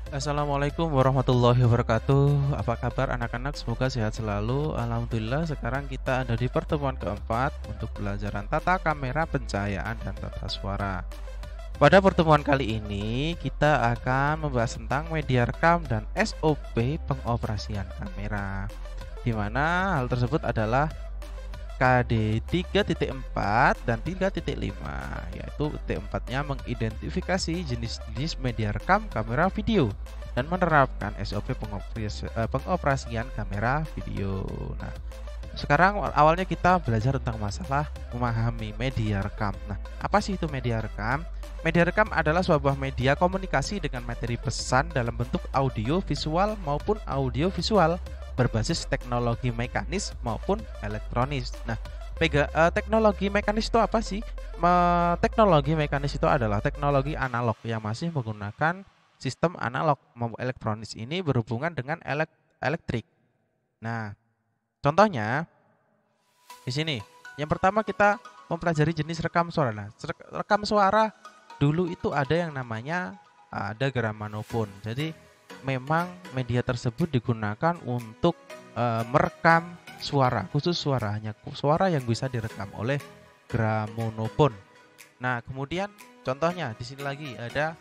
Assalamualaikum warahmatullahi wabarakatuh. Apa kabar anak-anak? Semoga sehat selalu. Alhamdulillah sekarang kita ada di pertemuan keempat untuk pelajaran tata kamera, pencahayaan, dan tata suara. Pada pertemuan kali ini kita akan membahas tentang media rekam dan SOP pengoperasian kamera, di mana hal tersebut adalah KD 3.4 dan 3.5, yaitu T4-nya mengidentifikasi jenis-jenis media rekam kamera video dan menerapkan SOP pengoperasian kamera video. Nah, sekarang awalnya kita belajar tentang masalah memahami media rekam. Nah, apa sih itu media rekam? Media rekam adalah sebuah media komunikasi dengan materi pesan dalam bentuk audio, visual maupun audio visual, berbasis teknologi mekanis maupun elektronis. Nah, teknologi mekanis itu apa sih? Teknologi mekanis itu adalah teknologi analog yang masih menggunakan sistem analog maupun elektronis ini berhubungan dengan elektrik. Nah, contohnya di sini. Yang pertama kita mempelajari jenis rekam suara. Nah, rekam suara dulu itu ada yang namanya ada gramofon. Jadi memang media tersebut digunakan untuk merekam suara, khusus suaranya, suara yang bisa direkam oleh gramofon. Nah, kemudian contohnya di sini lagi ada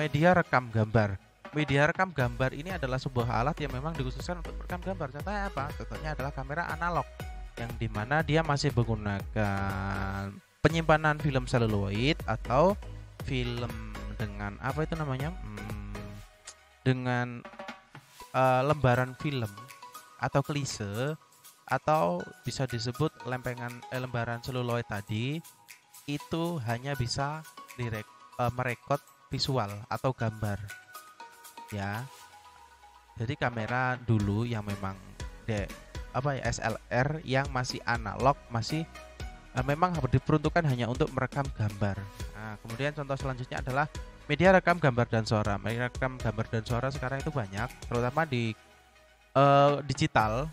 media rekam gambar. Media rekam gambar ini adalah sebuah alat yang memang dikhususkan untuk merekam gambar. Contohnya apa? Contohnya adalah kamera analog yang dimana dia masih menggunakan penyimpanan film seluloid atau film dengan apa itu namanya? Dengan lembaran film atau klise atau bisa disebut lembaran seluloid tadi, itu hanya bisa merekod visual atau gambar ya. Jadi kamera dulu yang memang SLR yang masih analog, masih memang diperuntukkan hanya untuk merekam gambar. Nah, kemudian contoh selanjutnya adalah media rekam gambar dan suara. Media rekam gambar dan suara sekarang itu banyak, terutama di digital.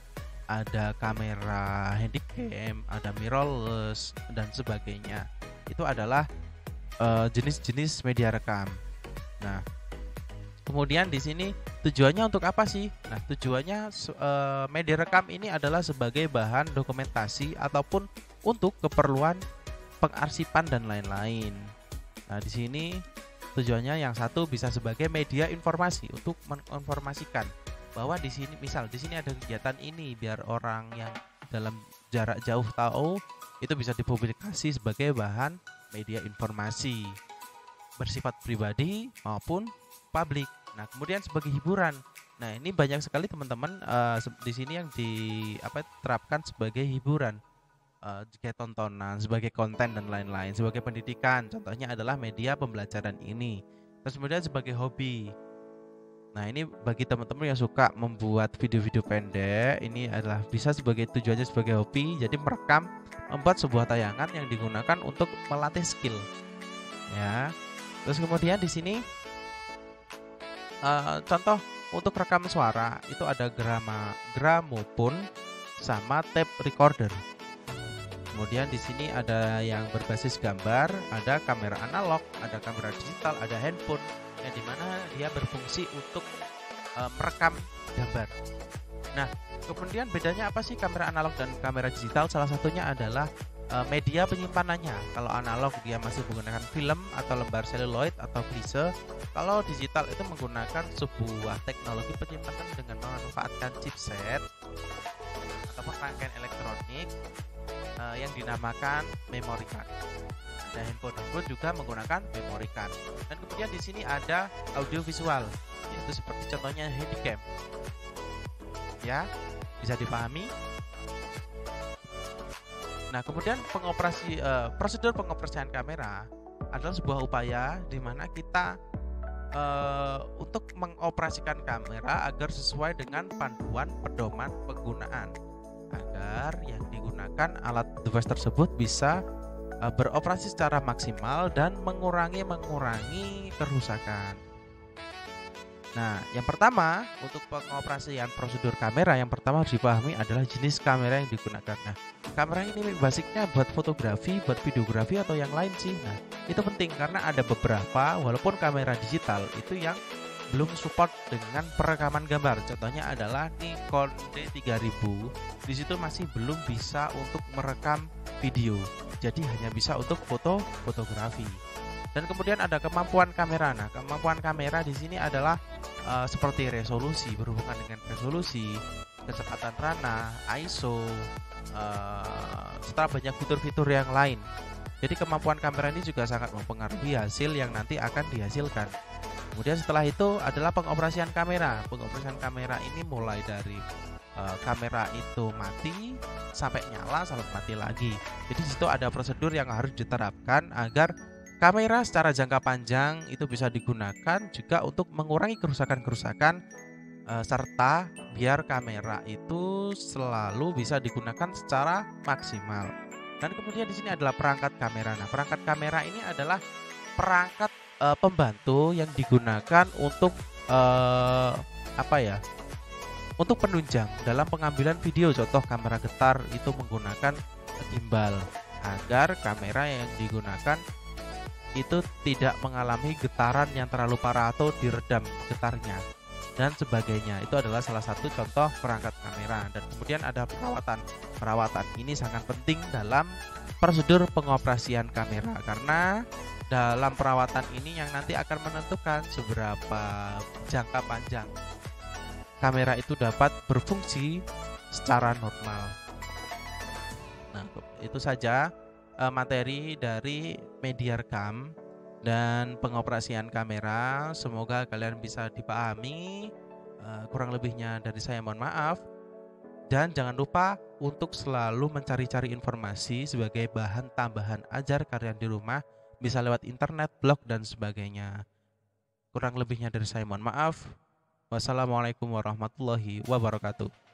Ada kamera handycam, ada mirrorless dan sebagainya. Itu adalah jenis-jenis media rekam. Nah, kemudian di sini tujuannya untuk apa sih? Nah, tujuannya media rekam ini adalah sebagai bahan dokumentasi ataupun untuk keperluan pengarsipan dan lain-lain. Nah, di sini tujuannya yang satu bisa sebagai media informasi untuk menginformasikan bahwa di sini misal di sini ada kegiatan ini biar orang yang dalam jarak jauh tahu, itu bisa dipublikasi sebagai bahan media informasi bersifat pribadi maupun publik. Nah, kemudian sebagai hiburan. Nah, ini banyak sekali teman-teman di sini yang diterapkan sebagai hiburan. Sebagai tontonan, sebagai konten dan lain-lain, sebagai pendidikan, contohnya adalah media pembelajaran ini. Terus kemudian sebagai hobi. Nah, ini bagi teman-teman yang suka membuat video-video pendek, ini adalah bisa sebagai tujuannya sebagai hobi, jadi merekam, membuat sebuah tayangan yang digunakan untuk melatih skill. Ya. Terus kemudian di sini contoh untuk rekam suara itu ada gramofon sama tape recorder. Kemudian di sini ada yang berbasis gambar, ada kamera analog, ada kamera digital, ada handphone yang dimana dia berfungsi untuk merekam gambar. Nah, kemudian bedanya apa sih kamera analog dan kamera digital? Salah satunya adalah media penyimpanannya. Kalau analog dia masih menggunakan film atau lembar seluloid atau klise. Kalau digital itu menggunakan sebuah teknologi penyimpanan dengan memanfaatkan chipset atau rangkaian elektronik yang dinamakan memory card. Ada handphone juga menggunakan memory card. Dan kemudian di sini ada audio visual, yaitu seperti contohnya handycam. Ya, bisa dipahami. Nah, kemudian prosedur pengoperasian kamera adalah sebuah upaya di mana kita untuk mengoperasikan kamera agar sesuai dengan panduan pedoman penggunaan, agar yang digunakan alat device tersebut bisa beroperasi secara maksimal dan mengurangi kerusakan. Nah, yang pertama untuk pengoperasian prosedur kamera yang pertama harus dipahami adalah jenis kamera yang digunakan. Nah, kamera ini basicnya buat fotografi, buat videografi atau yang lain sih. Nah, itu penting karena ada beberapa walaupun kamera digital itu yang belum support dengan perekaman gambar. Contohnya adalah Nikon D3000. Di situ masih belum bisa untuk merekam video. Jadi hanya bisa untuk fotografi. Dan kemudian ada kemampuan kamera. Nah, kemampuan kamera di sini adalah seperti resolusi, berhubungan dengan resolusi, kecepatan rana, ISO, serta banyak fitur-fitur yang lain. Jadi kemampuan kamera ini juga sangat mempengaruhi hasil yang nanti akan dihasilkan. Kemudian setelah itu adalah pengoperasian kamera. Pengoperasian kamera ini mulai dari kamera itu mati sampai nyala sampai mati lagi. Jadi di situ ada prosedur yang harus diterapkan agar kamera secara jangka panjang itu bisa digunakan juga untuk mengurangi kerusakan-kerusakan serta biar kamera itu selalu bisa digunakan secara maksimal. Dan kemudian di sini adalah perangkat kamera. Nah, perangkat kamera ini adalah perangkat pembantu yang digunakan untuk apa ya? Untuk penunjang dalam pengambilan video. Contoh kamera getar itu menggunakan gimbal agar kamera yang digunakan itu tidak mengalami getaran yang terlalu parah atau diredam getarnya dan sebagainya. Itu adalah salah satu contoh perangkat kamera. Dan kemudian ada perawatan ini sangat penting dalam prosedur pengoperasian kamera karena dalam perawatan ini yang nanti akan menentukan seberapa jangka panjang kamera itu dapat berfungsi secara normal. Nah, itu saja materi dari media rekam dan pengoperasian kamera. Semoga kalian bisa dipahami. Kurang lebihnya dari saya mohon maaf. Dan jangan lupa untuk selalu mencari-cari informasi sebagai bahan tambahan ajar kalian di rumah, bisa lewat internet, blog, dan sebagainya. Kurang lebihnya dari saya mohon maaf. Wassalamualaikum warahmatullahi wabarakatuh.